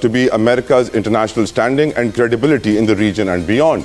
to be America's international standing and credibility in the region and beyond।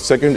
2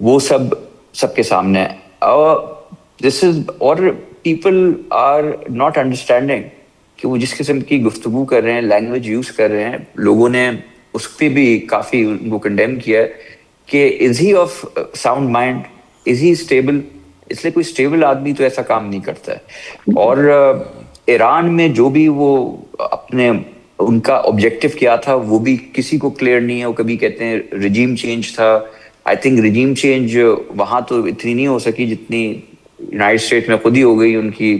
وہ سب کے سامنے ہے. دس از اور پیپل آر ناٹ انڈرسٹینڈنگ کہ وہ جس قسم کی گفتگو کر رہے ہیں, لینگویج یوز کر رہے ہیں, لوگوں نے اس پہ بھی کافی ان کو کنڈیم کیا ہے کہ is he of sound mind, is he stable. اس لیے کوئی اسٹیبل آدمی تو ایسا کام نہیں کرتا ہے. اور ایران میں جو بھی وہ اپنے ان کا آبجیکٹو کیا تھا وہ بھی کسی کو کلیئر نہیں ہے. وہ کبھی کہتے ہیں ریجیم چینج تھا. آئی تھنک ریجیم چینج وہاں تو اتنی نہیں ہو سکی جتنی یونائٹڈ اسٹیٹ میں خود ہی ہو گئی. ان کی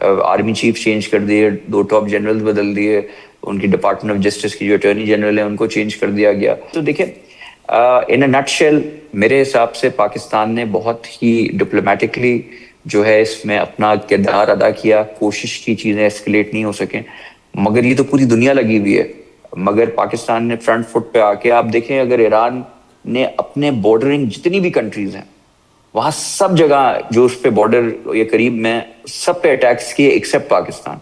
آرمی چیف چینج کر دیے, 2 ٹاپ جنرل بدل دیے, ان کی ڈپارٹمنٹ آف جسٹس کی جو اٹارنی جنرل ہے ان کو چینج کر دیا گیا. تو دیکھیں ان اے نٹ شیل میرے حساب سے پاکستان نے بہت ہی ڈپلومیٹکلی جو ہے اس میں اپنا کردار ادا کیا, کوشش کی چیزیں ایسکلیٹ نہیں ہو سکیں. مگر یہ تو پوری دنیا لگی ہوئی ہے. مگر پاکستان نے فرنٹ فٹ پہ آ کے, آپ دیکھیں اگر ایران نے اپنے بارڈرنگ جتنی بھی کنٹریز ہیں وہاں سب جگہ جو اس پہ بارڈر یا قریب میں سب پہ اٹیکس کیے ایکسیپٹ پاکستان.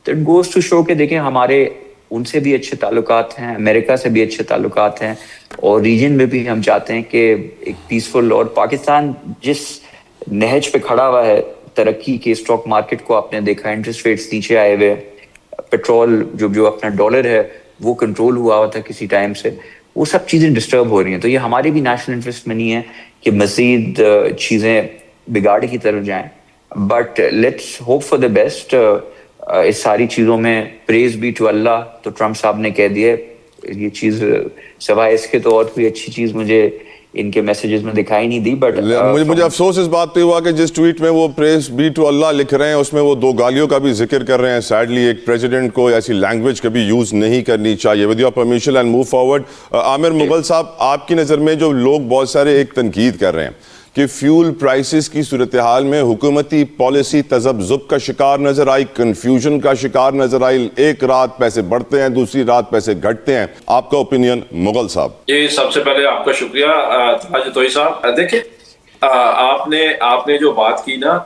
تو اٹ گوز ٹو شو کہ دیکھیں ہمارے ان سے بھی اچھے تعلقات ہیں, امریکہ سے بھی اچھے تعلقات ہیں, اور ریجن میں بھی ہم چاہتے ہیں کہ ایک پیسفل. اور پاکستان جس نہج پہ کھڑا ہوا ہے ترقی کے, اسٹاک مارکیٹ کو آپ نے دیکھا, انٹرسٹ ریٹس نیچے آئے ہوئے, پیٹرول جو اپنا ڈالر ہے وہ کنٹرول ہوا تھا کسی ٹائم سے, وہ سب چیزیں ڈسٹرب ہو رہی ہیں. تو یہ ہمارے بھی نیشنل انٹرسٹ میں نہیں ہے کہ مزید چیزیں بگاڑ کی طرف جائیں. But let's hope for the best. اس ساری چیزوں میں پریز بی ٹو اللہ. تو ٹرمپ صاحب نے کہہ دیا یہ چیز, سوائے اس کے تو اور کوئی اچھی چیز مجھے ان کے میسیجز میں دکھائی نہیں دی. بٹ مجھے افسوس اس بات پہ ہوا کہ جس ٹویٹ میں وہ پریز بی ٹو اللہ لکھ رہے ہیں اس میں وہ 2 گالیوں کا بھی ذکر کر رہے ہیں. سیڈلی ایک پریزیڈنٹ کو ایسی لینگویج کبھی یوز نہیں کرنی چاہیے. With your permission and move forward. Aamir Mughal صاحب, آپ کی نظر میں جو لوگ بہت سارے ایک تنقید کر رہے ہیں کہ فیول پرائسز کی صورتحال میں حکومتی پالیسی تذبذب کا شکار نظر آئی, کنفیوژن کا شکار نظر آئی, ایک رات پیسے بڑھتے ہیں دوسری رات پیسے گھٹتے ہیں. آپ کا اوپینین مغل صاحب؟ جی, سب سے پہلے آپ کا شکریہ تاج توئی صاحب. دیکھیں آپ نے جو بات کی نا,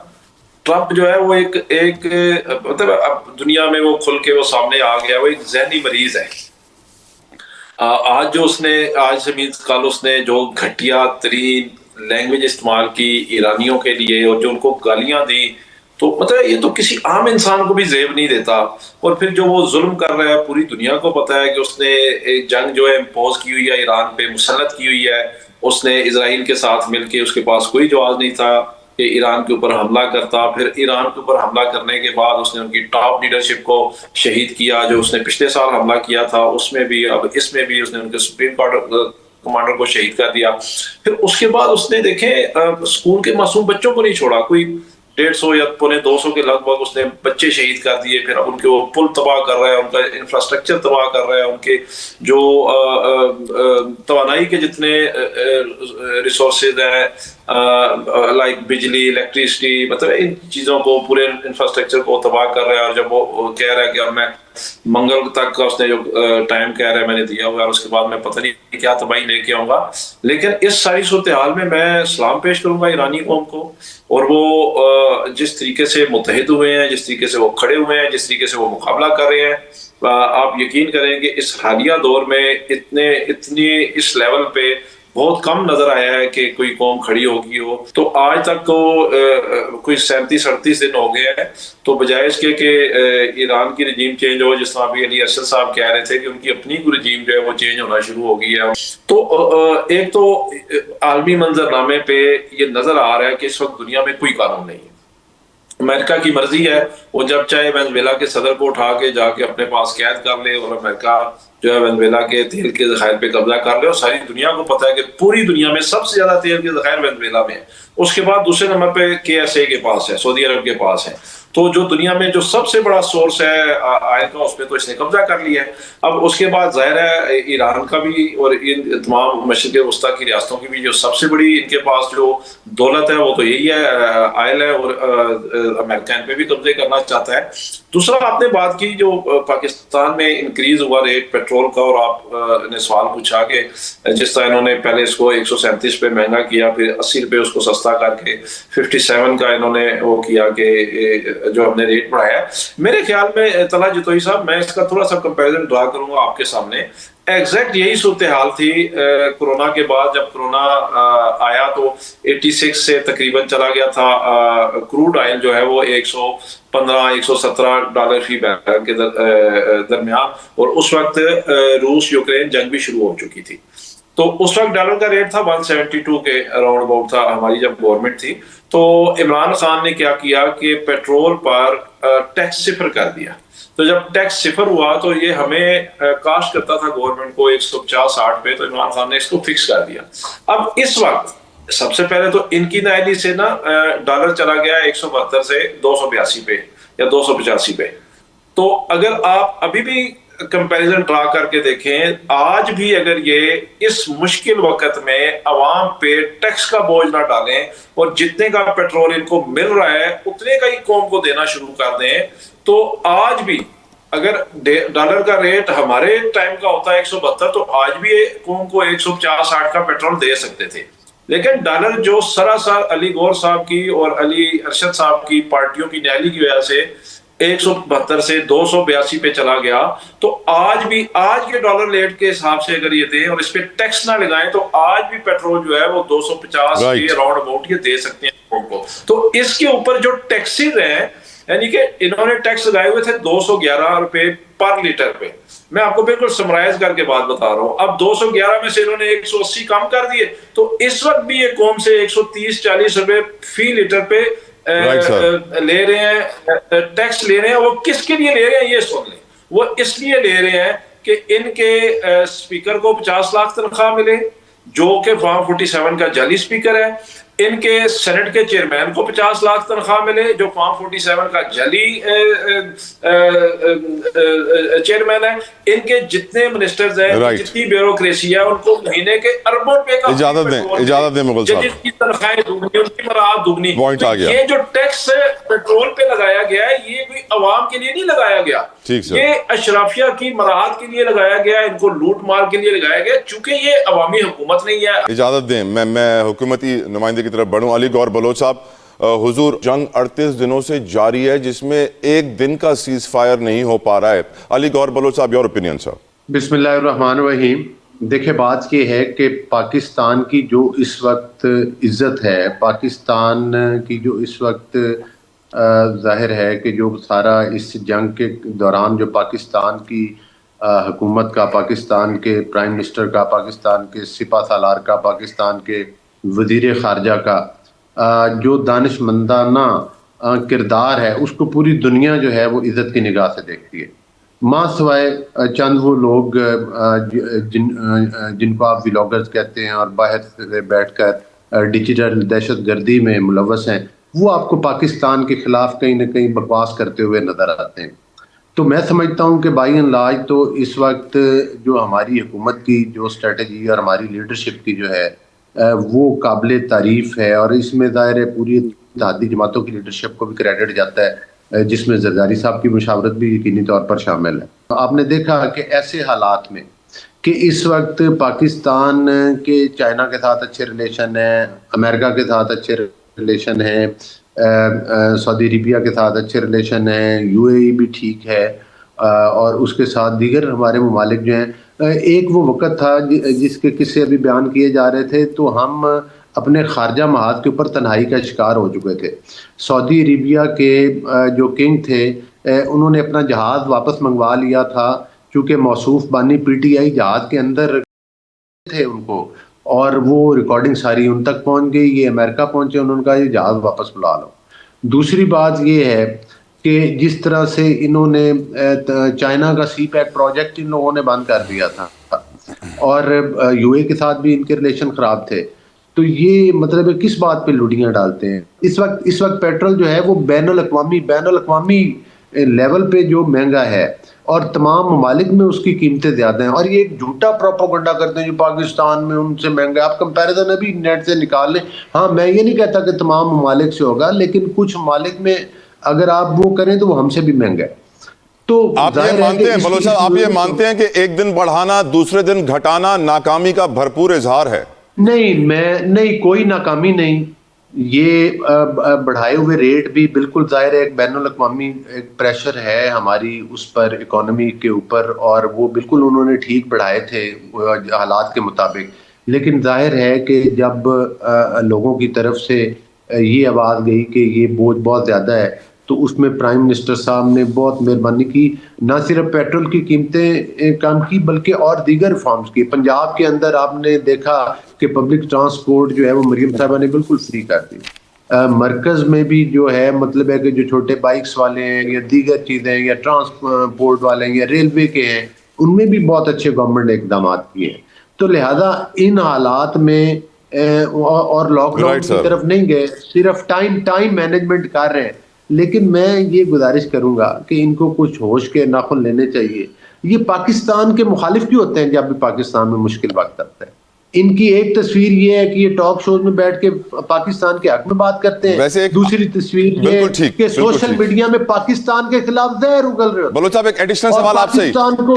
ٹرمپ جو ہے وہ ایک مطلب اب دنیا میں وہ کھل کے وہ سامنے آ گیا, وہ ایک ذہنی مریض ہے. آج جو اس نے کل اس نے جو گھٹیا ترین لینگویج استعمال کی ایرانیوں کے لیے اور جو ان کو گالیاں دی, تو مطلب یہ تو کسی عام انسان کو بھی زیب نہیں دیتا. اور پھر جو وہ ظلم کر رہا ہے پوری دنیا کو پتا ہے کہ اس نے ایک جنگ جو ہے امپوز کی ہوئی ہے, ایران پہ مسلط کی ہوئی ہے. اس نے اسرائیل کے ساتھ مل کے, اس کے پاس کوئی جواز نہیں تھا کہ ایران کے اوپر حملہ کرتا. پھر ایران کے اوپر حملہ کرنے کے بعد اس نے ان کی ٹاپ لیڈرشپ کو شہید کیا, جو اس نے پچھلے سال حملہ کیا تھا اس میں بھی, اب اس میں بھی اس نے ان کے سپریم کمانڈر کو شہید کر دیا. پھر اس کے بعد اس نے دیکھیں اسکول کے معصوم بچوں کو نہیں چھوڑا, کوئی 150 یا 250 کے لگ بھگ اس نے بچے شہید کر دیے. پھر اب ان کے وہ پل تباہ کر رہا ہے, ان کا انفراسٹرکچر تباہ کر رہا ہے, ان کے جو توانائی کے جتنے ریسورسز ہیں لائک بجلی, الیکٹریسٹی, مطلب ان چیزوں کو پورے انفراسٹرکچر کو تباہ کر رہا ہے. اور جب وہ کہہ رہا ہے کہ اب میں منگل تک کا اس نے جو ٹائم کہہ رہا ہے میں نے دیا ہوا ہے, اس کے بعد میں پتہ نہیں کیا تباہی لے کے آؤں گا. لیکن اس ساری صورتحال میں سلام پیش کروں گا ایرانی قوم کو, اور وہ جس طریقے سے متحد ہوئے ہیں, جس طریقے سے وہ کھڑے ہوئے ہیں, جس طریقے سے وہ مقابلہ کر رہے ہیں. آپ یقین کریں کہ اس حالیہ دور میں اتنی اس لیول پہ بہت کم نظر آیا ہے کہ کوئی قوم کھڑی ہوگی ہو. تو آج تک تو کوئی 37-38 دن ہو گئے ہیں, تو بجائے اس کے کہ ایران کی رجیم چینج ہو, جس طرح ابھی علی ارشد صاحب کہہ رہے تھے کہ ان کی اپنی کوئی رجیم جو ہے وہ چینج ہونا شروع ہو گئی ہے. تو ایک تو عالمی منظرنامے پہ یہ نظر آ رہا ہے کہ اس وقت دنیا میں کوئی قانون نہیں ہے. امریکہ کی مرضی ہے, وہ جب چاہے وینزویلا کے صدر کو اٹھا کے جا کے اپنے پاس قید کر لے, اور امریکہ جو ہے وینزویلا کے تیل کے ذخائر پہ قبضہ کر لے. اور ساری دنیا کو پتہ ہے کہ پوری دنیا میں سب سے زیادہ تیل کے ذخائر وینزویلا میں ہیں. اس کے بعد دوسرے نمبر پہ KSA کے پاس ہے, سعودی عرب کے پاس ہے. تو جو دنیا میں جو سب سے بڑا سورس ہے آئل کا, اس پہ تو اس نے قبضہ کر لیا ہے. اب اس کے بعد ظاہر ہے ایران کا بھی اور ان تمام مشرق وسطیٰ کی ریاستوں کی بھی جو سب سے بڑی ان کے پاس جو دولت ہے وہ تو یہی ہے, آئل ہے, اور امریکہ ان پہ بھی قبضے کرنا چاہتا ہے. دوسرا آپ نے بات کی جو پاکستان میں انکریز ہوا ریٹ پیٹرول کا, اور آپ نے سوال پوچھا کہ جس طرح انہوں نے پہلے اس کو 137 پہ مہنگا کیا, پھر 80 روپے اس کو سستا کر کے 57 کا انہوں نے وہ کیا کہ جو ہم نے ریٹ بڑھایا ہے. میرے خیال میں طلحہ جتوئی صاحب میں اس کا تھوڑا سا کمپیریزن ڈرا کروں گا آپ کے سامنے. ایگزیکٹ یہی صورتحال تھی کورونا کے بعد. جب کورونا آیا تو 86 سے تقریباً چلا گیا تھا کروڈ آئل جو ہے وہ $115-117 فی بیرل کے درمیان, اور اس وقت روس یوکرین جنگ بھی شروع ہو چکی تھی. تو اس وقت ڈالر کا ریٹ تھا 172 کے اراؤنڈ اباؤٹ تھا ہماری جب گورنمنٹ تھی. تو عمران خان نے کیا کیا کہ پیٹرول پر ٹیکس صفر کر دیا. تو جب ٹیکس صفر ہوا تو یہ ہمیں کاسٹ کرتا تھا گورنمنٹ کو 150-60 پہ, تو عمران خان نے اس کو فکس کر دیا. اب اس وقت سب سے پہلے تو ان کی نااہلی سے نا ڈالر چلا گیا 172 سے 282 پہ یا 285 پہ. تو اگر آپ ابھی بھی کمپیریزن ڈرا کر کے دیکھیں, آج بھی اگر یہ اس مشکل وقت میں عوام پہ ٹیکس کا بوجھ نہ ڈالیں اور جتنے کا پیٹرول ان کو مل رہا ہے اتنے کا ہی قوم کو دینا شروع کر دیں, تو آج بھی اگر ڈالر کا ریٹ ہمارے ٹائم کا ہوتا ہے 172, تو آج بھی قوم کو 150-60 کا پیٹرول دے سکتے تھے. لیکن ڈالر جو سراسر علی گور صاحب کی اور علی ارشد صاحب کی پارٹیوں کی نااہلی کی وجہ سے 172 سے 282 پہ چلا گیا, تو آج بھی آج کے ڈالر ریٹ کے حساب سے اگر یہ دیں اور اس پہ ٹیکس نہ لگائیں تو آج بھی پیٹرول جو ہے وہ 250 کے اراؤنڈ اباؤٹ یہ دے سکتے ہیں قوم کو. تو اس کے اوپر جو ٹیکسز ہیں, یعنی کہ انہوں نے ٹیکس لگائے ہوئے تھے 211 روپے پر لیٹر پہ. میں آپ کو بالکل سمرائز کر کے بات بتا رہا ہوں. اب 211 میں سے انہوں نے 180 کم کر دیے, تو اس وقت بھی یہ قوم سے 130-40 روپے فی لیٹر پہ لے رہے ہیں, ٹیکس لے رہے ہیں. وہ کس کے لیے لے رہے ہیں یہ سن لیں. وہ اس لیے لے رہے ہیں کہ ان کے اسپیکر کو 50 لاکھ تنخواہ ملے, جو کہ فارم 47 کا جعلی اسپیکر ہے. ان کے سینٹ کے چیئرمین کو 50 لاکھ تنخواہ ملے, جو فارم 47 کا جعلی چیئرمین ہے. ان کے جتنے منسٹرز ہیں, جتنی بیوروکریسی ہے, ان کو مہینے کے اربوں روپے کا اجازت دیں مغل صاحب, جس کی تنخواہیں دگنی, ان کی مراعات دگنی. یہ جو ٹیکس پیٹرول پہ لگایا گیا ہے یہ کوئی عوام کے لیے نہیں لگایا گیا, یہ اشرافیہ کی مراعات کے لیے لگایا گیا, ان کو لوٹ مار کے لیے لگایا گیا, چونکہ یہ عوامی حکومت نہیں ہے. اجازت دیں میں حکومتی نمائندے کی طرف بڑھوں. علی گور بلوچ صاحب, حضور جنگ 38 دنوں سے جاری ہے جس میں ایک دن کا سیز فائر نہیں ہو پا رہا ہے. علی گور بلوچ صاحب, یور اوپینین سر. بسم اللہ الرحمن الرحیم. دیکھیں بات یہ ہے کہ پاکستان کی جو اس وقت عزت ہے, پاکستان کی جو اس وقت ظاہر ہے کہ جو سارا اس جنگ کے دوران جو پاکستان کی حکومت کا, پاکستان کے پرائم منسٹر کا, پاکستان کے سپہ سالار کا, پاکستان کے وزیر خارجہ کا جو دانش مندانہ کردار ہے, اس کو پوری دنیا جو ہے وہ عزت کی نگاہ سے دیکھتی ہے. ماں سوائے چند وہ لوگ جن کو آپ ولاگرز کہتے ہیں اور باہر سے بیٹھ کر ڈیجیٹل دہشت گردی میں ملوث ہیں, وہ آپ کو پاکستان کے خلاف کہیں نہ کہیں بکواس کرتے ہوئے نظر آتے ہیں. تو میں سمجھتا ہوں کہ بائی اینڈ لارج تو اس وقت جو ہماری حکومت کی جو اسٹریٹجی اور ہماری لیڈرشپ کی جو ہے وہ قابل تعریف ہے, اور اس میں ظاہر ہے پوری اتحادی جماعتوں کی لیڈرشپ کو بھی کریڈٹ جاتا ہے, جس میں زرداری صاحب کی مشاورت بھی یقینی طور پر شامل ہے. آپ نے دیکھا کہ ایسے حالات میں کہ اس وقت پاکستان کے چائنا کے ساتھ اچھے ریلیشن ہیں, امریکہ کے ساتھ اچھے ریلیشن ہیں, سعودی عربیہ کے ساتھ اچھے ریلیشن ہیں, یو اے ای بھی ٹھیک ہے, اور اس کے ساتھ دیگر ہمارے ممالک جو ہیں. ایک وہ وقت تھا جس کے قصے ابھی بیان کیے جا رہے تھے, تو ہم اپنے خارجہ محاذ کے اوپر تنہائی کا شکار ہو چکے تھے. سعودی عربیہ کے جو کنگ تھے انہوں نے اپنا جہاز واپس منگوا لیا تھا, چونکہ موصوف بانی پی ٹی آئی جہاز کے اندر تھے ان کو, اور وہ ریکارڈنگ ساری ان تک پہنچ گئی. یہ امریکہ پہنچے, انہوں نے کہا یہ جہاز واپس بلا لو. دوسری بات یہ ہے کہ جس طرح سے انہوں نے چائنا کا سی پیک پروجیکٹ ان لوگوں نے بند کر دیا تھا, اور یو اے کے ساتھ بھی ان کے ریلیشن خراب تھے. تو یہ مطلب ہے کس بات پہ لوڈیاں ڈالتے ہیں. اس وقت پیٹرول جو ہے وہ بین الاقوامی لیول پہ جو مہنگا ہے, اور تمام ممالک میں اس کی قیمتیں زیادہ ہیں, اور یہ ایک جھوٹا پروپیگنڈا کرتے ہیں جو پاکستان میں ان سے مہنگا ہے. آپ کمپیریزن ابھی نیٹ سے نکال لیں. ہاں میں یہ نہیں کہتا کہ تمام ممالک سے ہوگا, لیکن کچھ ممالک میں اگر آپ وہ کریں تو وہ ہم سے بھی مہنگا ہے. تو آپ یہ مانتے ہیں بلوچ صاحب, آپ یہ مانتے ہیں کہ ایک دن بڑھانا دوسرے دن گھٹانا ناکامی کا بھرپور اظہار ہے؟ نہیں, کوئی ناکامی نہیں. یہ بڑھائے ہوئے ریٹ بھی بالکل ظاہر ہے ایک بین الاقوامی ایک پریشر ہے ہماری اس پر اکانومی کے اوپر، اور وہ بالکل انہوں نے ٹھیک بڑھائے تھے حالات کے مطابق، لیکن ظاہر ہے کہ جب لوگوں کی طرف سے یہ آواز گئی کہ یہ بوجھ بہت زیادہ ہے، تو اس میں پرائم منسٹر صاحب نے بہت مہربانی کی، نہ صرف پیٹرول کی قیمتیں کم کی بلکہ اور دیگر ریفارمز کی۔ پنجاب کے اندر آپ نے دیکھا کہ پبلک ٹرانسپورٹ جو ہے وہ مریم صاحبہ نے بالکل فری کر دی۔ مرکز میں بھی جو ہے مطلب ہے کہ جو چھوٹے بائکس والے ہیں یا دیگر چیزیں یا ٹرانسپورٹ والے ہیں یا ریلوے کے ہیں، ان میں بھی بہت اچھے گورنمنٹ نے اقدامات کیے ہیں۔ تو لہذا ان حالات میں اور لاک ڈاؤن کی طرف نہیں گئے، صرف ٹائم مینجمنٹ کر رہے ہیں، لیکن میں یہ گزارش کروں گا کہ ان کو کچھ ہوش کے ناخن لینے چاہیے۔ یہ پاکستان کے مخالف کیوں ہوتے ہیں جب بھی پاکستان میں مشکل وقت آتا ہے؟ ان کی ایک تصویر یہ ہے کہ یہ ٹاک شوز میں بیٹھ کے پاکستان کے حق میں بات کرتے ہیں، دوسری تصویر یہ ہے کہ سوشل میڈیا میں پاکستان کے خلاف زہر اگل رہے ہوتے ہیں۔ بلوچ صاحب ایک ایڈیشنل سوال آپ سے،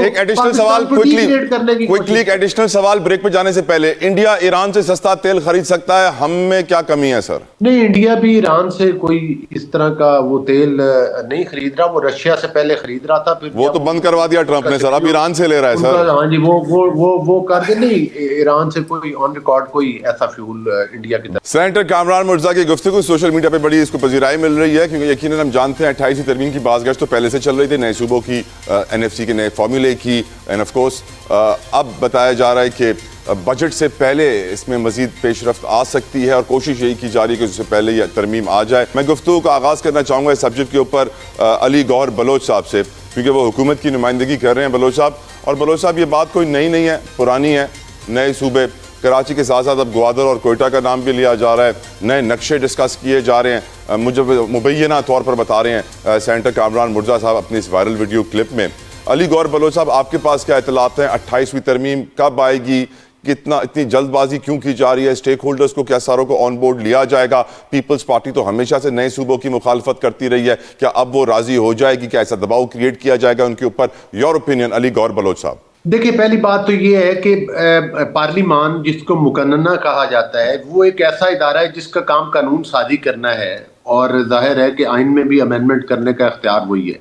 ایک ایڈیشنل سوال کوئکلی ایک ایڈیشنل سوال بریک پہ جانے سے پہلے، انڈیا ایران سے سستا تیل خرید سکتا ہے، ہم میں کیا کمی ہے سر؟ نہیں، انڈیا بھی ایران سے کوئی اس طرح کا وہ تیل نہیں خرید رہا، وہ رشیا سے پہلے خرید رہا تھا، پھر وہ تو بند کروا دیا ٹرمپ نے سر، اب ایران سے لے رہا ہے سر۔ ہاں جی، وہ کر کے نہیں، ایران سے کوئی آن ریکارڈ کوئی ایسا فیول انڈیا کی طرف۔ سینیٹر کامران مرزا کی گفتگو سوشل میڈیا پہ بڑی اس کو پذیرائی مل رہی ہے، کیونکہ یقیناً ہم جانتے ہیں 28ویں ترمیم کی باز گشت تو پہلے سے چل رہی تھی، نئے صوبوں کی، NFC کے نئے فارمولے کی، اینڈ آف کورس اب بتایا جا رہا ہے کہ بجٹ سے پہلے اس میں مزید پیش رفت آ سکتی ہے، اور کوشش یہی کی جا رہی ہے کہ اس سے پہلے یہ ترمیم آ جائے۔ میں گفتگو کا آغاز کرنا چاہوں گا اس سبجیکٹ کے اوپر علی گوہر بلوچ صاحب سے، کیونکہ وہ حکومت کی نمائندگی کر رہے ہیں بلوچ صاحب، اور بلوچ صاحب یہ بات کوئی نئی نہیں ہے، پرانی ہے۔ نئے صوبے کراچی کے ساتھ ساتھ اب گوادر اور کوئٹہ کا نام بھی لیا جا رہا ہے، نئے نقشے ڈسکس کیے جا رہے ہیں، مجھے مبینہ طور پر بتا رہے ہیں سینیٹر کامران مرزا صاحب اپنی اس وائرل ویڈیو کلپ میں۔ علی گوہر بلوچ صاحب، آپ کے پاس کیا اطلاعات ہیں؟ 28ویں ترمیم کب آئے گی؟ اتنی جلد بازی کیوں کی جا رہی ہے؟ اسٹیک ہولڈرز کو کیا ساروں کو آن بورڈ لیا جائے گا؟ پیپلز پارٹی تو ہمیشہ سے نئے صوبوں کی مخالفت کرتی رہی ہے، کیا اب وہ راضی ہو جائے گی؟ کیا ایسا دباؤ کریٹ کیا جائے گا ان کے اوپر؟ یور اوپینین علی گوہر بلوچ صاحب۔ دیکھیں، پہلی بات تو یہ ہے کہ پارلیمان جس کو مقننہ کہا جاتا ہے، وہ ایک ایسا ادارہ ہے جس کا کام قانون سازی کرنا ہے، اور ظاہر ہے کہ آئین میں بھی امینڈمنٹ کرنے کا اختیار وہی ہے۔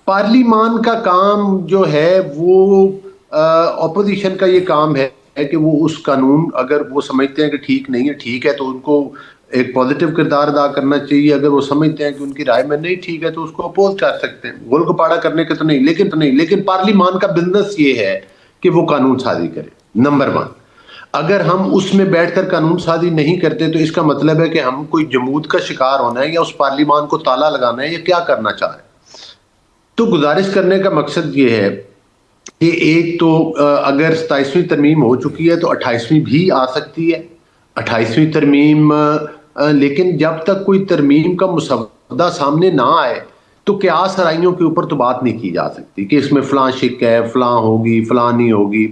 پارلیمان کا کام جو ہے وہ اپوزیشن کا یہ کام ہے کہ وہ اس قانون، اگر وہ سمجھتے ہیں کہ ٹھیک نہیں ہے، ٹھیک ہے تو ان کو ایک پازیٹیو کردار ادا کرنا چاہیے، اگر وہ سمجھتے ہیں کہ ان کی رائے میں نہیں ٹھیک ہے تو اس کو اپوز کر سکتے ہیں، گول گپاڑا کرنے کے تو نہیں، لیکن پارلیمان کا بزنس یہ ہے کہ وہ قانون سازی کرے۔ نمبر 1، اگر ہم اس میں بیٹھ کر قانون سازی نہیں کرتے تو اس کا مطلب ہے کہ ہم کوئی جمود کا شکار ہونا ہے، یا اس پارلیمان کو تالا لگانا ہے، یا کیا کرنا چاہ رہے ہیں۔ تو گزارش کرنے کا مقصد یہ ہے کہ ایک تو اگر 27ویں ترمیم ہو چکی ہے تو 28ویں بھی آ سکتی ہے، 28ویں ترمیم، لیکن جب تک کوئی ترمیم کا مسودہ سامنے نہ آئے تو قیاس آرائیوں کے اوپر تو بات نہیں کی جا سکتی کہ اس میں فلاں شک ہے، فلاں ہوگی، فلاں نہیں ہوگی۔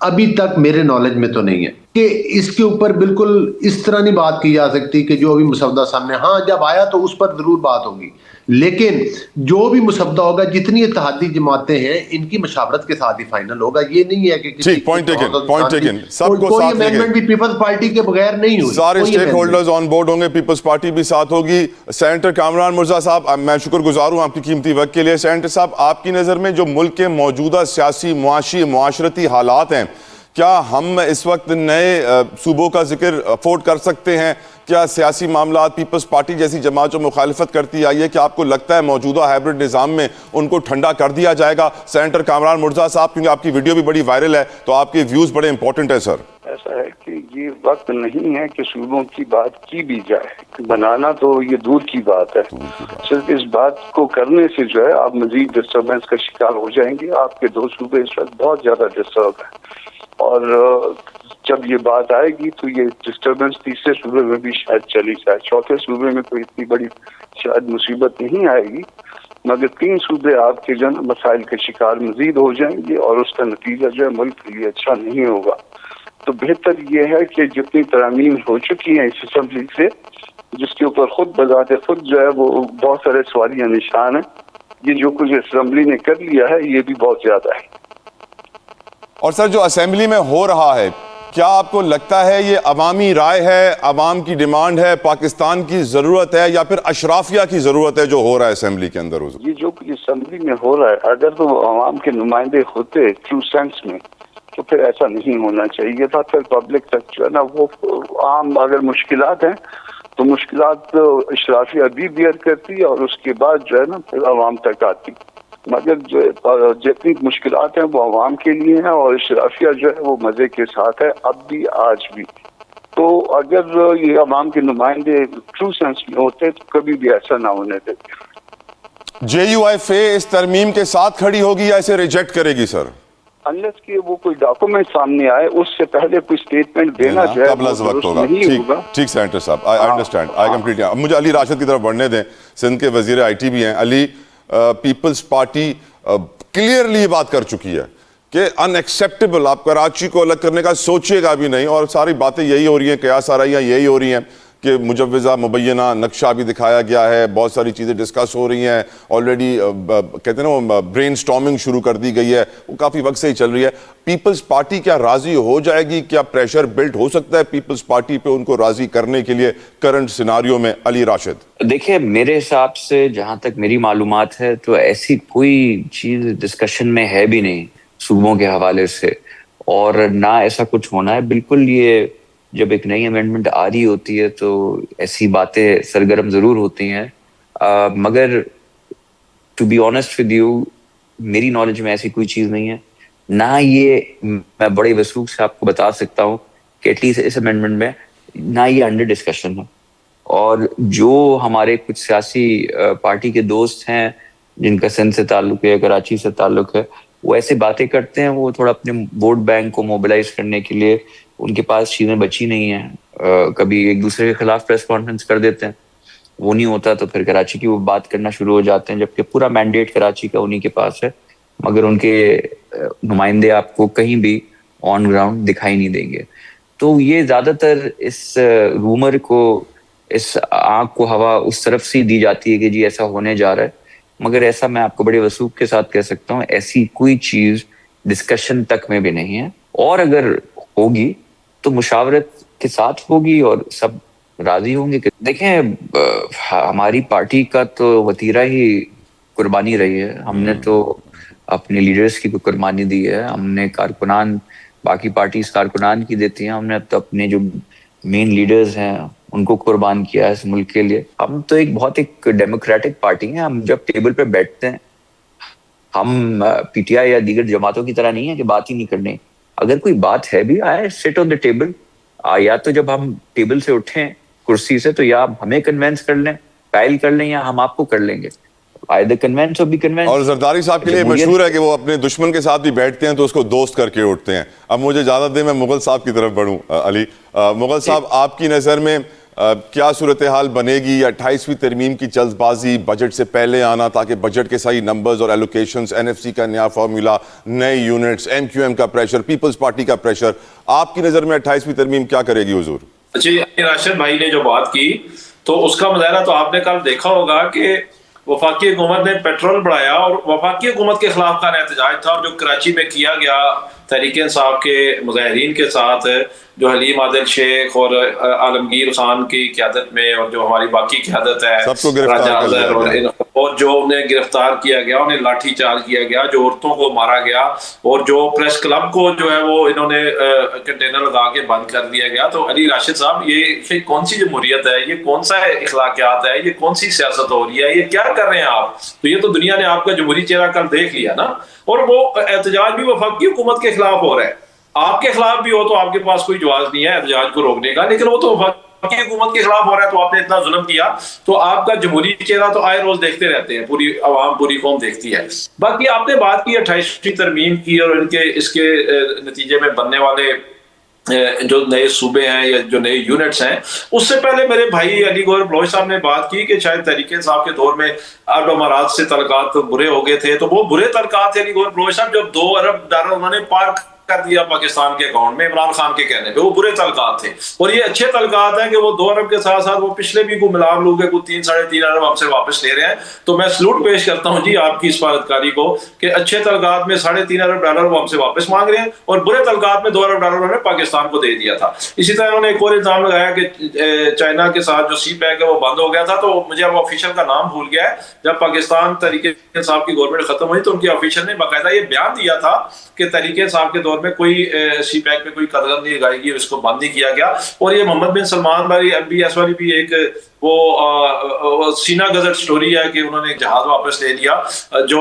ابھی تک میرے نالج میں تو نہیں ہے کہ اس کے اوپر بالکل اس طرح نہیں بات کی جا سکتی کہ جو ابھی مسودہ سامنے، ہاں جب آیا تو اس پر ضرور بات ہوگی، لیکن جو بھی مسودہ ہوگا، جتنی اتحادی جماعتیں ہیں، ان کی مشاورت کے ساتھ ہی فائنل ہوگا۔ یہ نہیں ہے کہ پوائنٹ ٹیکن، سب کو کوئی ساتھ لے امینڈمنٹ بھی پیپلز پارٹی کے بغیر نہیں ہوئی، سارے اسٹیک ہولڈرز آن بورڈ ہوں گے، پیپلز پارٹی بھی ساتھ ہوگی۔ سینیٹر کامران مرزا صاحب، میں شکر گزار ہوں آپ کی قیمتی وقت کے لیے۔ سینیٹر صاحب، آپ کی نظر میں جو ملک کے موجودہ سیاسی، معاشی، معاشرتی حالات ہیں، کیا ہم اس وقت نئے صوبوں کا ذکر افورڈ کر سکتے ہیں؟ کیا سیاسی معاملات، پیپلز پارٹی جیسی جماعت جو مخالفت کرتی آئی ہے، کیا آپ کو لگتا ہے موجودہ ہائبرڈ نظام میں ان کو ٹھنڈا کر دیا جائے گا؟ سینیٹر کامران مرزا صاحب، کیونکہ آپ کی ویڈیو بھی بڑی وائرل ہے تو آپ کے ویوز بڑے امپورٹنٹ ہیں سر۔ ایسا ہے کہ یہ وقت نہیں ہے کہ صوبوں کی بات کی بھی جائے، بنانا تو یہ دور کی بات ہے، صرف اس بات کو کرنے سے جو ہے آپ مزید ڈسٹربنس کا شکار ہو جائیں گے۔ آپ کے 2 صوبے اس وقت بہت زیادہ ڈسٹرب ہیں، اور جب یہ بات آئے گی تو یہ ڈسٹربنس تیسرے صوبے میں بھی شاید چلی جائے، چوتھے صوبے میں کوئی اتنی بڑی شاید مصیبت نہیں آئے گی، مگر 3 صوبے آپ کے جو ہے مسائل کے شکار مزید ہو جائیں گے، اور اس کا نتیجہ جو ہے ملک کے لیے اچھا نہیں ہوگا۔ تو بہتر یہ ہے کہ جتنی ترامیم ہو چکی ہیں اس اسمبلی سے، جس کے اوپر خود بذات خود جو ہے وہ بہت سارے سوالیہ نشان ہیں، یہ جو کچھ اسمبلی نے کر لیا ہے یہ بھی بہت زیادہ ہے۔ اور سر، جو اسمبلی میں ہو رہا ہے، کیا آپ کو لگتا ہے یہ عوامی رائے ہے, عوام کی ڈیمانڈ ہے, پاکستان کی ضرورت ہے, یا پھر اشرافیہ کی ضرورت ہے جو ہو رہا ہے اسمبلی کے اندر؟ حضور یہ جو اسمبلی میں ہو رہا ہے, اگر تو عوام کے نمائندے ہوتے ٹرو سینس میں تو پھر ایسا نہیں ہونا چاہیے تھا. پھر پبلک تک جو ہے نا وہ عام اگر مشکلات ہیں تو مشکلات اشرافیہ بھی بیئر کرتی اور اس کے بعد جو ہے نا پھر عوام تک آتی. مگر جو جتنی مشکلات ہیں وہ عوام کے لیے ہیں اور اشرافیہ جو ہے وہ مزے کے ساتھ ہے اب بھی آج بھی. تو اگر یہ عوام کے نمائندے ٹرو سینس میں ہوتے تو کبھی بھی ایسا نہ ہونے دیتے. JUIF اس ترمیم کے ساتھ کھڑی ہوگی یا اسے ریجیکٹ کرے گی سر؟ انلیس کہ وہ کوئی ڈاکومنٹ سامنے آئے اس سے پہلے کوئی سٹیٹمنٹ دینا جو ہے قبل از وقت ہوگا. ٹھیک سینٹر صاحب, آئی انڈرسٹینڈ, آئی کمپلیٹلی. اب مجھے علی راشد کی طرف بڑھنے دیں, سندھ کے وزیر IT بھی ہیں. علی, پیپلز پارٹی کلیئرلی یہ بات کر چکی ہے کہ ان ایکسیپٹیبل, آپ کراچی کو الگ کرنے کا سوچے گا بھی نہیں, اور ساری باتیں یہی ہو رہی ہیں, قیاس آرائیاں یہی ہو رہی ہیں کہ مجوزہ مبینہ نقشہ بھی دکھایا گیا ہے, بہت ساری چیزیں ڈسکس ہو رہی ہیں آلریڈی, کہتے ہیں نا وہ برین سٹارمنگ شروع کر دی گئی ہے, وہ کافی وقت سے ہی چل رہی ہے. پیپلز پارٹی کیا راضی ہو جائے گی؟ کیا پریشر بلڈ ہو سکتا ہے پیپلز پارٹی پہ ان کو راضی کرنے کے لیے کرنٹ سیناریو میں؟ علی راشد. دیکھیں, میرے حساب سے جہاں تک میری معلومات ہے تو ایسی کوئی چیز ڈسکشن میں ہے بھی نہیں صوبوں کے حوالے سے, اور نہ ایسا کچھ ہونا ہے. بالکل, یہ جب ایک نئی امینڈمنٹ آ رہی ہوتی ہے تو ایسی باتیں سرگرم ضرور ہوتی ہیں, مگر to be honest with you میری نالج میں ایسی کوئی چیز نہیں ہے. نہ یہ میں بڑے وثوق سے آپ کو بتا سکتا ہوں کہ ایٹ لیسٹ اس امینڈمنٹ میں نہ یہ انڈر ڈسکشن ہے. اور جو ہمارے کچھ سیاسی پارٹی کے دوست ہیں جن کا سندھ سے تعلق ہے, کراچی سے تعلق ہے, وہ ایسے باتیں کرتے ہیں, وہ تھوڑا اپنے ووٹ بینک کو موبلائز کرنے کے لیے ان کے پاس چیزیں بچی نہیں ہیں. کبھی ایک دوسرے کے خلاف پریس کانفرنس کر دیتے ہیں, وہ نہیں ہوتا تو پھر کراچی کی وہ بات کرنا شروع ہو جاتے ہیں, جبکہ پورا مینڈیٹ کراچی کا انہی کے پاس ہے, مگر ان کے نمائندے آپ کو کہیں بھی آن گراؤنڈ دکھائی نہیں دیں گے. تو یہ زیادہ تر اس رومر کو, اس آنکھ کو ہوا اس طرف سے دی جاتی ہے کہ جی ایسا ہونے جا رہا ہے, مگر ایسا میں آپ کو بڑے وثوق کے ساتھ کہہ سکتا ہوں ایسی کوئی چیز ڈسکشن تک میں بھی نہیں ہے. اور اگر ہوگی تو مشاورت کے ساتھ ہوگی اور سب راضی ہوں گے. دیکھیں, ہماری پارٹی کا تو وتیرہ ہی قربانی رہی ہے. ہم نے تو اپنے لیڈرز کی قربانی دی ہے, ہم نے کارکنان, باقی پارٹیز کارکنان کی دیتی ہیں, ہم نے تو اپنے جو مین لیڈرز ہیں ان کو قربان کیا ہے اس ملک کے لیے. ہم تو بہت ایک ڈیموکریٹک پارٹی ہیں. ہم جب ٹیبل پہ بیٹھتے ہیں, ہم PTI یا دیگر جماعتوں کی طرح نہیں ہے کہ بات ہی نہیں کرنی. اگر کوئی بات ہے بھی, آئے سٹ آن دا ٹیبل. یا تو جب ہم ٹیبل سے اٹھیں کرسی سے تو یا آپ ہمیں کنوینس کر لیں, قائل کر لیں, یا ہم آپ کو کر لیں گے. either convince or be convinced. اور زرداری صاحب کے لیے مشہور ہے کہ وہ اپنے دشمن کے ساتھ بھی بیٹھتے ہیں تو اس کو دوست کر کے اٹھتے ہیں. اب مجھے اجازت دیں میں مغل صاحب کی طرف بڑھوں. علی, مغل صاحب, آپ کی نظر میں کیا صورتحال بنے گی؟ 28ویں ترمیم کی جلد بازی, بجٹ سے پہلے آنا تاکہ بجٹ کے صحیح نمبرز اور ایلوکیشنز, NFC کا نیا فارمولا, نئے یونٹس, MQM کا پریشر, پیپلز پارٹی کا پریشر, آپ کی نظر میں 28ویں ترمیم کیا کرے گی حضور؟ جی, راشد بھائی نے جو بات کی تو اس کا مظاہرہ تو آپ نے کل دیکھا ہوگا کہ وفاقی حکومت نے پیٹرول بڑھایا, اور وفاقی حکومت کے خلاف کا احتجاج تھا جو کراچی میں کیا گیا تحریک انصاف کے مظاہرین کے ساتھ, جو حلیم عادل شیخ اور عالمگیر خان کی قیادت میں, اور جو ہماری باقی قیادت ہے, سب کو گرفتار کر لیا گیا, اور جو انہیں گرفتار کیا گیا, انہیں لاٹھی چارج کیا گیا, جو عورتوں کو مارا گیا, اور جو پریس کلب کو جو ہے وہ انہوں نے کنٹینر لگا کے بند کر دیا گیا. تو علی راشد صاحب, یہ کون سی جمہوریت ہے؟ یہ کون سا اخلاقیات ہے؟ یہ کون سی سیاست ہو رہی ہے؟ یہ کیا کر رہے ہیں آپ؟ تو یہ تو دنیا نے آپ کا جمہوری چہرہ کل دیکھ لیا نا. اور وہ احتجاج بھی وفاقی حکومت کے خلاف ہو رہا ہے. آپ کے خلاف بھی ہو تو آپ کے پاس کوئی جواز نہیں ہے احتجاج کو روکنے کا, لیکن وہ تو وفاقی حکومت کے خلاف ہو رہا ہے تو آپ نے اتنا ظلم کیا, تو آپ کا جمہوری چہرہ تو آئے روز دیکھتے رہتے ہیں, پوری عوام, پوری قوم دیکھتی ہے. باقی آپ نے بات کی 28ویں ترمیم کی اور ان کے اس کے نتیجے میں بننے والے جو نئے صوبے ہیں یا جو نئے یونٹس ہیں. اس سے پہلے میرے بھائی علی گوہر بلوچ صاحب نے بات کی کہ شاید تحریک انصاف کے دور میں عرب امارات سے تعلقات برے ہو گئے تھے. تو وہ برے تعلقات علی گوہر بلوچ صاحب جب $2 ارب انہوں نے پارک کر دیا پاکستان کے اکاؤنٹ میں عمران خان کے کہنے پہ. وہ برے تعلقات تھے اور یہ اچھے تعلقات ہیں کہ وہ 2 ارب کے ساتھ ساتھ وہ پچھلے بھی کو ملا لوگ کو 3-3.5 ارب ہم سے واپس لے رہے ہیں. تو میں سلوٹ پیش کرتا ہوں جی آپ کی اس سفارتکاری کو کہ اچھے تعلقات میں $3.5 ارب وہ ہم سے واپس مانگ رہے ہیں اور برے تعلقات میں $2 ارب انہوں نے پاکستان کو دے دیا تھا. اسی طرح انہوں نے ایک اور الزام لگایا کہ چائنا کے ساتھ جو سی پیک ہے وہ بند ہو گیا تھا. تو مجھے اب آفیشل کا نام بھول گیا ہے. جب پاکستان تحریک انصاف کی گورنمنٹ ختم ہوئی تو ان کی آفیشل نے باقاعدہ یہ بیان دیا تھا کہ تحریک انصاف کے دور میں کوئی سی پیک پہ کوئی قدغن نہیں لگائی گی, اس کو بند نہیں کیا گیا. اور یہ محمد بن سلمان والی MBS والی بھی ایک وہ سینہ گزر سٹوری ہے کہ انہوں نے جہاز واپس لے لیا. جو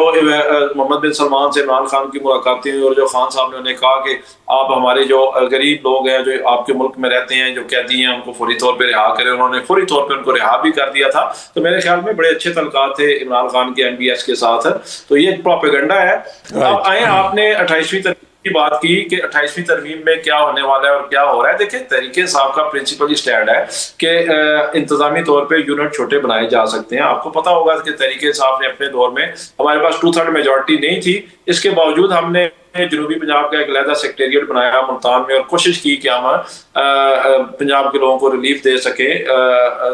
محمد بن سلمان سے عمران خان کی ملاقاتیں ہوئی اور جو خان صاحب نے انہیں کہا کہ آپ ہمارے جو غریب لوگ ہیں جو آپ کے ملک میں رہتے ہیں جو قیدی ہیں ان کو فوری طور پہ رہا کریں, انہوں نے فوری طور پہ ان کو رہا بھی کر دیا تھا. تو میرے خیال میں بڑے اچھے تعلقات تھے عمران خان کے MBS کے ساتھ. تو یہ ایک پروپیگنڈا ہے. اب آئیں, آپ نے 28ویں ترمیم کی بات کی کہ 28ویں ترمیم میں کیا ہونے والا ہے اور کیا ہو رہا ہے. دیکھیں تحریک انصاف کا پرنسپل اسٹینڈ ہے کہ انتظامی طور پہ یونٹ چھوٹے بنائے جا سکتے ہیں. آپ کو پتا ہوگا کہ تحریک انصاف نے اپنے دور میں, ہمارے پاس 2/3 میجورٹی نہیں تھی, اس کے باوجود ہم نے جنوبی پنجاب کا ایک علیحدہ سیکٹریٹ بنایا ملتان میں اور کوشش کی کہ ہم پنجاب کے لوگوں کو ریلیف دے سکیں.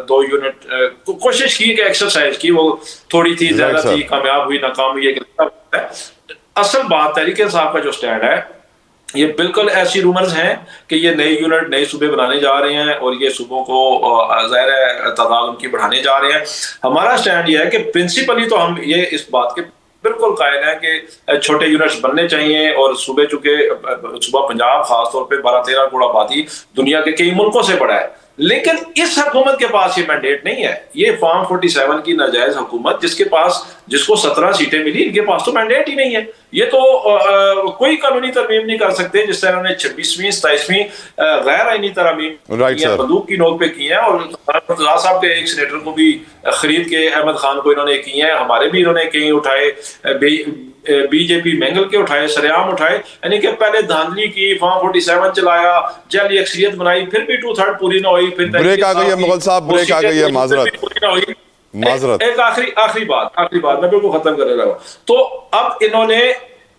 2 یونٹ کوشش کی کہ ایکسرسائز کی, وہ تھوڑی تھی زیادہ تھی, کامیاب ہوئی ناکام ہوئی. اصل بات تحریک انصاف کا جو سٹینڈ ہے یہ بالکل ایسی رومرز ہیں کہ یہ نئے یونٹ نئے صوبے بنانے جا رہے ہیں اور یہ صوبوں کو ظاہر ہے تعداد ان کی بڑھانے جا رہے ہیں. ہمارا سٹینڈ یہ ہے کہ پرنسپلی تو ہم یہ اس بات کے بالکل قائل ہے کہ چھوٹے یونٹس بننے چاہیے اور صوبے چونکہ صوبہ پنجاب خاص طور پہ 12-13 کروڑ آبادی دنیا کے کئی ملکوں سے بڑا ہے, لیکن اس حکومت کے پاس یہ مینڈیٹ نہیں ہے. یہ فارم 47 کی ناجائز حکومت جس کو 17 سیٹیں ملی, ان کے پاس تو مینڈیٹ ہی نہیں ہے. یہ تو کوئی قانونی ترمیم نہیں کر سکتے جس طرح انہوں نے 26ویں 27ویں غیر آئینی ترامیم بندوق کی نوک پہ کی ہیں. اور مرتضیٰ صاحب کے ایک سینیٹر کو بھی خرید کے احمد خان کو انہوں نے کی ہیں, ہمارے بھی انہوں نے کہیں اٹھائے, BJP مینگل کے اٹھائے, سریعام اٹھائے. یعنی کہ پہلے دھاندلی کی, فارم 47 چلایا, جعلی اکثریت بنائی, پھر بھی 2/3 پوری نہ ہوئی. پھر بریک آ گئی ہے مغل صاحب, بریک آ گئی ہے, معذرت. ایک آخری بات میں بالکل ختم کرنے لگا. تو اب انہوں نے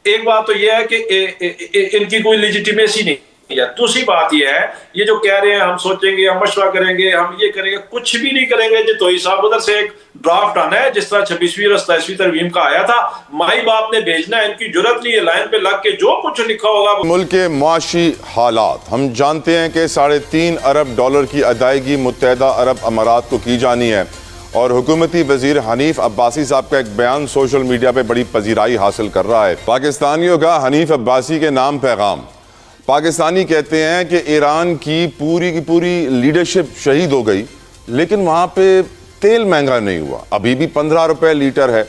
ایک بات تو یہ ہے کہ ان کی کوئی لیجیٹیمیسی نہیں ہے. دوسری بات یہ ہے, یہ جو کہہ رہے ہیں ہم سوچیں گے, ہم مشورہ کریں گے, ہم یہ کریں گے, کچھ بھی نہیں کریں گے. جو صاحب ادھر سے ایک ڈرافٹ آنا ہے جس طرح 26ویں اور 27ویں ترمیم کا آیا تھا, مائی باپ نے بھیجنا ہے. ان کی جرت نہیں ہے لائن پہ لگ کے جو کچھ لکھا ہوگا. ملک کے معاشی حالات, ہم جانتے ہیں کہ $3.5 ارب کی ادائیگی متحدہ عرب امارات کو کی جانی ہے اور حکومتی وزیر حنیف عباسی صاحب کا ایک بیان سوشل میڈیا پہ بڑی پذیرائی حاصل کر رہا ہے. پاکستانیوں کا حنیف عباسی کے نام پیغام. پاکستانی کہتے ہیں کہ ایران کی پوری لیڈرشپ شہید ہو گئی, لیکن وہاں پہ تیل مہنگا نہیں ہوا, ابھی بھی 15 روپے لیٹر ہے.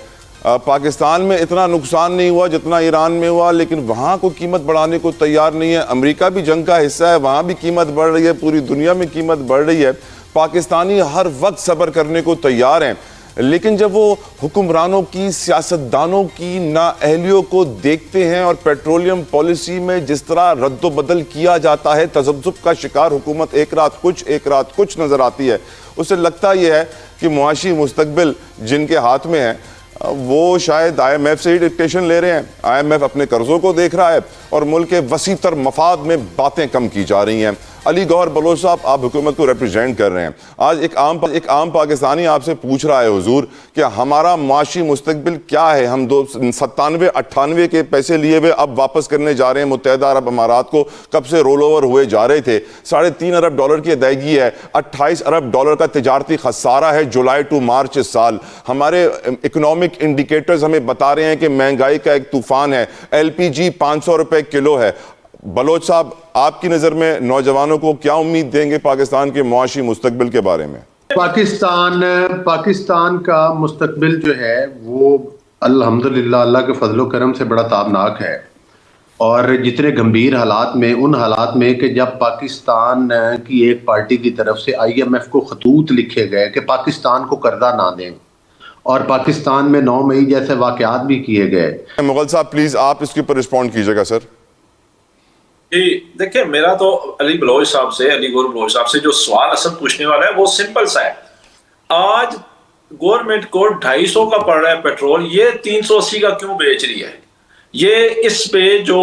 پاکستان میں اتنا نقصان نہیں ہوا جتنا ایران میں ہوا, لیکن وہاں کو قیمت بڑھانے کو تیار نہیں ہے. امریکہ بھی جنگ کا حصہ ہے, وہاں بھی قیمت بڑھ رہی ہے, پوری دنیا میں قیمت بڑھ رہی ہے. پاکستانی ہر وقت صبر کرنے کو تیار ہیں, لیکن جب وہ حکمرانوں کی, سیاستدانوں کی نااہلیوں کو دیکھتے ہیں اور پیٹرولیم پالیسی میں جس طرح رد و بدل کیا جاتا ہے, تذبذب کا شکار حکومت ایک رات کچھ نظر آتی ہے, اسے لگتا یہ ہے کہ معاشی مستقبل جن کے ہاتھ میں ہے وہ شاید IMF سے ہی ڈکٹیشن لے رہے ہیں. IMF اپنے قرضوں کو دیکھ رہا ہے اور ملک کے وسیع تر مفاد میں باتیں کم کی جا رہی ہیں. علی گوہر بلوچ صاحب, آپ حکومت کو ریپرزینٹ کر رہے ہیں. آج ایک عام پاکستانی آپ سے پوچھ رہا ہے حضور کہ ہمارا معاشی مستقبل کیا ہے. ہم 97-98 کے پیسے لیے ہوئے اب واپس کرنے جا رہے ہیں متحدہ عرب امارات کو, کب سے رول اوور ہوئے جا رہے تھے. $3.5 ارب کی ادائیگی ہے, $28 ارب کا تجارتی خسارہ ہے جولائی ٹو مارچ اس سال. ہمارے اکنامک انڈیکیٹرز ہمیں بتا رہے ہیں کہ مہنگائی کا ایک طوفان ہے. LPG 500 روپے کلو ہے. بلوچ صاحب, آپ کی نظر میں نوجوانوں کو کیا امید دیں گے پاکستان کے معاشی مستقبل کے بارے میں؟ پاکستان کا مستقبل جو ہے وہ الحمدللہ اللہ کے فضل و کرم سے بڑا تابناک ہے, اور جتنے گمبھیر حالات میں, ان حالات میں کہ جب پاکستان کی ایک پارٹی کی طرف سے IMF کو خطوط لکھے گئے کہ پاکستان کو قرضہ نہ دیں, اور پاکستان میں 9 مئی جیسے واقعات بھی کیے گئے. مغل صاحب پلیز آپ اس کے اوپر رسپونڈ کیجئے گا سر. جی دیکھیں, میرا تو علی گوہر بلوچ صاحب سے جو سوال اصل پوچھنے والا ہے وہ سمپل سا ہے. آج گورنمنٹ کو 250 کا پڑ رہا ہے پیٹرول, یہ 380 کا کیوں بیچ رہی ہے؟ یہ اس پہ جو